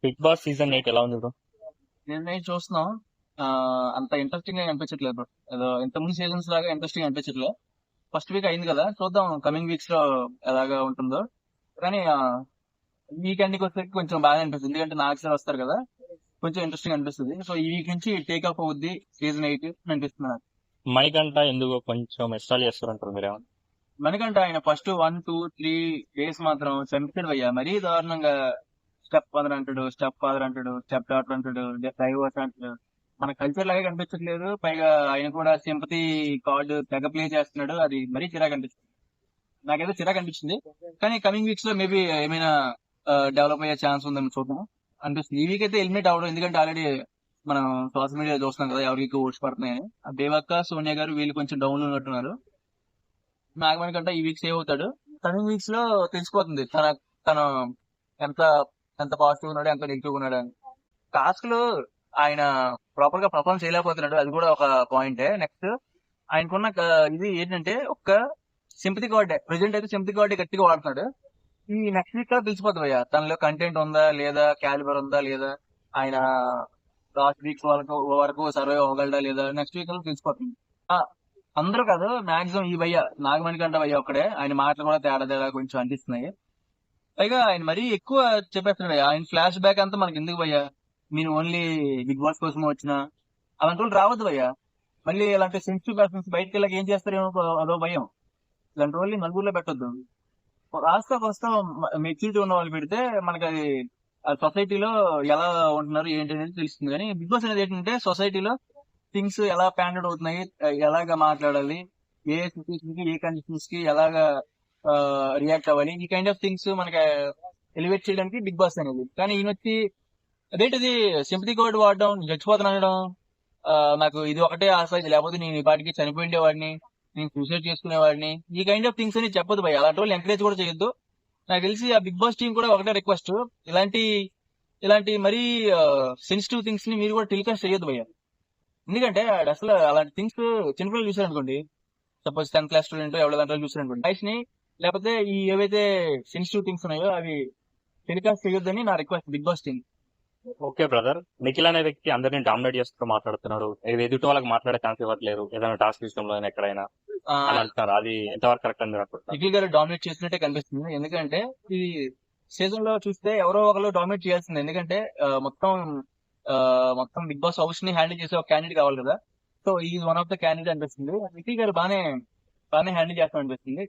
Big boss season 8 ఎలా ఉంది bro? నేను చూస్తున్నాం. అంత ఇంట్రెస్టింగ్ గా అనిపించట్లేదు బ్రో. ఏదో ఇంత ముందు సీజన్స్ లాగా ఇంట్రెస్టింగ్ అనిపించట్లేదు. ఫస్ట్ వీక్ అయింది కదా, చూద్దాం కమింగ్ వీక్స్ లో ఎలాగా ఉంటుందో. కానీ వీకెండ్ కి వచ్చేసరికి కొంచెం బాగా అనిపిస్తుంది, ఎందుకంటే నాగ్ సార్ వస్తారు కదా, కొంచెం ఇంట్రెస్టింగ్ అనిపిస్తుంది. సో ఈ వీక్ నుంచి టేక్ ఆఫ్ అవుద్ది సీజన్ 8 అనిపిస్తుంది నాకు. మణికంఠ ఎందుకు కొంచెం ఎస్టాల్ చేస్తారంటారు మీరేమో? మనకంటే ఆయన ఫస్ట్ 1 2 3 డేస్ మాత్రం చంపాడు అయ్యా, మరీ దారుణంగా. స్టెప్ ఫాదర్ అంటాడు, స్టెప్ ఫాదర్ అంటాడు, స్టెప్ డాటర్ అంటాడు, డైవర్స్ అంటాడు. మన కల్చర్ లాగే కనిపించట్లేదు. పైగా ఆయన కూడా సింపతి కార్డు తెగ ప్లే చేస్తున్నాడు. అది మరీ చిరాకు అనిపిస్తుంది, నాకైతే చిరాకు అనిపించింది. కానీ కమింగ్ వీక్స్ లో మేబీ ఏమైనా డెవలప్ అయ్యే ఛాన్స్ ఉందని చూద్దాం అనిపిస్తుంది. ఈ వీక్ అయితే ఎలిమినేట్ అవ్వడం, ఎందుకంటే ఆల్రెడీ మనం సోషల్ మీడియా చూస్తున్నాం కదా ఎవరికి ఎక్కువ ఓట్స్ పడుతున్నాయని. ఆ బేవక్క, సోనియా గారు వీళ్ళు కొంచెం డౌన్ ఉన్నట్టున్నారు. నాగమణి కంటే ఈ వీక్ సేవ్ అవుతాడు. కమింగ్ వీక్స్ లో తెలిసిపోతుంది తను ఎంత ఎంత పాజిటివ్ ఉన్నాడు, ఎంత నెగిటివ్ ఉన్నాడు అని. టాస్క్ లో ఆయన ప్రాపర్ గా పర్ఫార్మ్ చేయలేకపోతున్నాడు, అది కూడా ఒక పాయింటే. నెక్స్ట్ ఆయనకున్న ఇది ఏంటంటే ఒక్క సింపతి కార్డే, ప్రెసెంట్ అయితే సింపతి కార్డే గట్టిగా వాడుతున్నాడు. ఈ నెక్స్ట్ వీక్ లో తెలిసిపోతుంది భయ్య తనలో కంటెంట్ ఉందా లేదా, క్యాలిబర్ ఉందా లేదా, ఆయన లాస్ట్ వీక్స్ వరకు సర్వైవ్ అవ్వగలడా లేదా, నెక్స్ట్ వీక్ లో తెలిసిపోతుంది. ఆ, అందరూ కాదు, మాక్సిమం ఈ భయ్య నాగమణి కంట భయ్య ఒక్కడే, ఆయన మాటలు కూడా తేడా తేడా కొంచెం అనిపిస్తున్నాయి. పైగా ఆయన మరీ ఎక్కువ చెప్పేస్తున్నాడు భయ్య. ఆయన ఫ్లాష్ బ్యాక్ అంతా మనకి ఎందుకు భయ్య, మీరు ఓన్లీ బిగ్ బాస్ కోసం వచ్చిన అలాంటి వాళ్ళు రావద్దు భయ్య. మళ్ళీ ఇలాంటి సెన్సిటివ్ పర్సన్స్ బయటకు వెళ్ళక ఏం చేస్తారేమో అదో భయం. ఇలాంటి వాళ్ళని నలుగురిలో పెట్టొద్దు. రాస్తా వస్తా మెచ్యూరిటీ ఉన్న వాళ్ళు పెడితే మనకి అది సొసైటీలో ఎలా ఉంటున్నారు ఏంటి అనేది తెలుస్తుంది. కానీ బిగ్ బాస్ అనేది ఏంటంటే సొసైటీలో థింగ్స్ ఎలా ప్యాన్డ్ అవుతున్నాయి, ఎలాగా మాట్లాడాలి, ఏ సిచ్యువేషన్ కి ఏ కండిషన్స్ కి ఎలాగా రియాక్ట్ అవ్వాలి, ఈ కైండ్ ఆఫ్ థింగ్స్ మనకి ఎలివేట్ చేయడానికి బిగ్ బాస్ అనేది. కానీ ఈయన వచ్చి అదేంటిది సింపతి కోడ్ వాడడం, చచ్చిపోతాను అనడం, ఆ, నాకు ఇది ఒకటే ఆశ, ఇది లేకపోతే నేను ఈ పాటికి చనిపోయిండేవాడిని, నేను సూసైడ్ చేసుకునేవాడిని, ఈ కైండ్ ఆఫ్ థింగ్స్ అని చెప్పదు భయ. అలాంటి వాళ్ళు ఎంకరేజ్ కూడా చేయొద్దు. నాకు తెలిసి ఆ బిగ్ బాస్ టీం కూడా ఒకటే రిక్వెస్ట్, ఇలాంటి ఇలాంటి మరీ సెన్సిటివ్ థింగ్స్ ని మీరు కూడా టెలికాస్ట్ చేయొద్దు భయ్య. ఎందుకంటే ఆడు అసలు అలాంటి థింగ్స్ చిన్నపిల్లలు చూసారనుకోండి, సపోజ్ 10th క్లాస్ స్టూడెంట్ ఎవరి దాంట్లో చూసారనుకోండి, వాయిస్ ని లేకపోతే ఈ ఏవైతే సెన్సిటివ్ థింగ్స్ ఉన్నాయో అవి టెలికాస్ట్ చేయొద్దని నా request big boss team. Okay brother, Nikhil అనే వ్యక్తి అందరినీ డామినేట్ చేస్తూ మాట్లాడుతున్నాడు, ఎదుటి వాళ్ళకి మాట్లాడే ఛాన్స్ ఇవ్వట్లేరు ఏదైనా టాస్క్ విషయంలో అయినా ఎక్కడైనా అని అంటున్నారు. అది ఎంతవరకు కరెక్ట్ అని మీరు అనుకుంటున్నారు? నిఖిల్ గారు డామినేట్ చేసినట్టే కనిపిస్తుంది. ఎందుకంటే ఈ సీజన్ లో చూస్తే ఎవరో ఒకరు డామినేట్ చేయాల్సింది. ఎందుకంటే మొత్తం బిగ్ బాస్ హౌస్ ని హ్యాండిల్ చేసే ఒక క్యాండిడేట్ కావాలి కదా. సో ఈ వన్ ఆఫ్ ద క్యాండిడేట్ అనిపిస్తుంది. నిఖిల్ గారు బానే హ్యాండిల్ చేస్తాం అనిపిస్తుంది.